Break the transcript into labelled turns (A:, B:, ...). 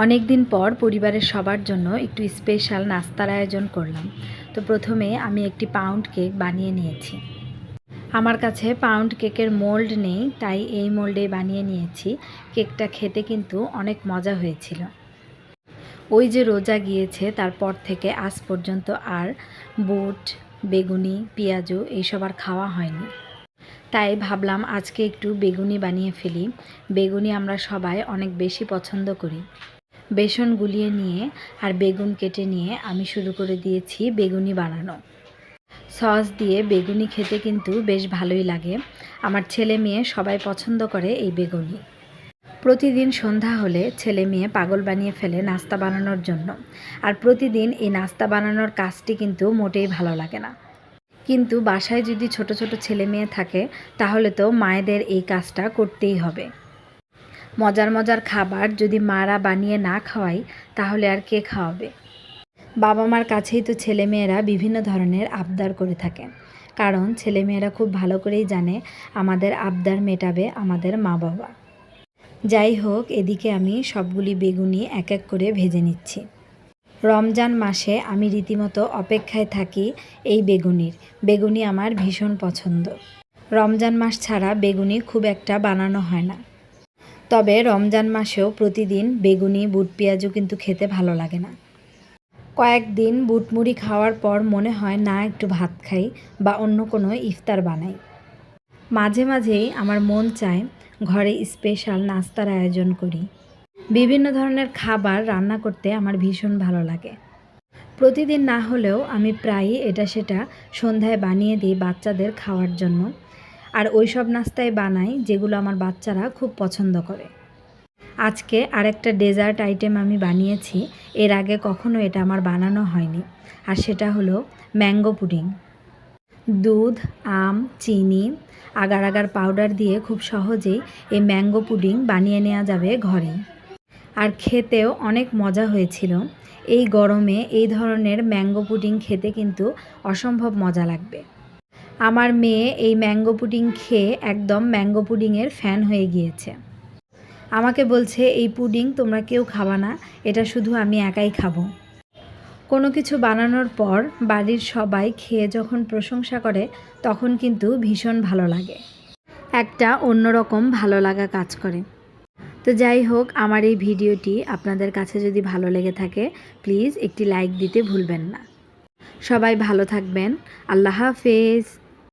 A: অনেক দিন পর পরিবারের সবার জন্য একটু স্পেশাল নাস্তার আয়োজন করলাম। তো প্রথমে আমি একটি পাউন্ড কেক বানিয়ে নিয়েছি। আমার কাছে পাউন্ড কেকের মোল্ড নেই, তাই এই মোল্ডে বানিয়ে নিয়েছি। কেকটা খেতে কিন্তু অনেক মজা হয়েছিল। ওই যে রোজা গিয়েছে তারপর থেকে আজ পর্যন্ত আর বুট, বেগুনি, পেঁয়াজু এইসব আর খাওয়া হয়নি। তাই ভাবলাম আজকে একটু বেগুনি বানিয়ে ফেলি। বেগুনি আমরা সবাই অনেক বেশি পছন্দ করি। বেসন গুলিয়ে নিয়ে আর বেগুন কেটে নিয়ে আমি শুরু করে দিয়েছি বেগুনি বানানো। সস দিয়ে বেগুনি খেতে কিন্তু বেশ ভালোই লাগে। আমার ছেলে মেয়ে সবাই পছন্দ করে এই বেগুনি। প্রতিদিন সন্ধ্যা হলে ছেলে মেয়ে পাগল বানিয়ে ফেলে নাস্তা বানানোর জন্য। আর প্রতিদিন এই নাস্তা বানানোর কাজটি কিন্তু মোটেই ভালো লাগে না। কিন্তু বাসায় যদি ছোট ছোট ছেলে মেয়ে থাকে তাহলে তো মায়েদের এই কাজটা করতেই হবে। মজার মজার খাবার যদি মারা বানিয়ে না খাওয়াই তাহলে আর কে খাওয়াবে? বাবা মার কাছেই তো ছেলেমেয়েরা বিভিন্ন ধরনের আবদার করে থাকে, কারণ ছেলেমেয়েরা খুব ভালো করেই জানে আমাদের আবদার মেটাবে আমাদের মা বাবা। যাই হোক, এদিকে আমি সবগুলি বেগুনি এক এক করে ভেজে নিচ্ছি। রমজান মাসে আমি রীতিমতো অপেক্ষায় থাকি এই বেগুনি আমার ভীষণ পছন্দ। রমজান মাস ছাড়া বেগুনি খুব একটা বানানো হয় না। তবে রমজান মাসেও প্রতিদিন বেগুনি, বুট, পেঁয়াজু কিন্তু খেতে ভালো লাগে না। কয়েকদিন বুট মুড়ি খাওয়ার পর মনে হয় না একটু ভাত খাই বা অন্য কোনো ইফতার বানাই। মাঝে মাঝেই আমার মন চায় ঘরে স্পেশাল নাস্তার আয়োজন করি। বিভিন্ন ধরনের খাবার রান্না করতে আমার ভীষণ ভালো লাগে। প্রতিদিন না হলেও আমি প্রায়ই এটা সেটা সন্ধ্যায় বানিয়ে দিই বাচ্চাদের খাওয়ার জন্য। আর ওই সব নাস্তাই বানাই যেগুলো আমার বাচ্চারা খুব পছন্দ করে। আজকে আরেকটা ডেজার্ট আইটেম আমি বানিয়েছি। এর আগে কখনো এটা আমার বানানো হয়নি। আর সেটা হলো ম্যাঙ্গো পুডিং। দুধ, আম, চিনি, আগার আগার পাউডার দিয়ে খুব সহজেই এই ম্যাঙ্গো পুডিং বানিয়ে নেওয়া যাবে ঘরেই। আর খেতেও অনেক মজা হয়েছিল। এই গরমে এই ধরনের ম্যাঙ্গো পুডিং খেতে কিন্তু অসম্ভব মজা লাগবে। আমার মেয়ে এই ম্যাঙ্গো পুডিং খেয়ে একদম ম্যাঙ্গো পুডিংয়ের ফ্যান হয়ে গিয়েছে। আমাকে বলছে, এই পুডিং তোমরা কেউ খাবা না, এটা শুধু আমি একাই খাবো। কোনো কিছু বানানোর পর বাড়ির সবাই খেয়ে যখন প্রশংসা করে তখন কিন্তু ভীষণ ভালো লাগে। একটা অন্যরকম ভালো লাগা কাজ করে। তো যাই হোক, আমার এই ভিডিওটি আপনাদের কাছে যদি ভালো লেগে থাকে প্লিজ একটি লাইক দিতে ভুলবেন না। সবাই ভালো থাকবেন। আল্লাহ হাফেজ।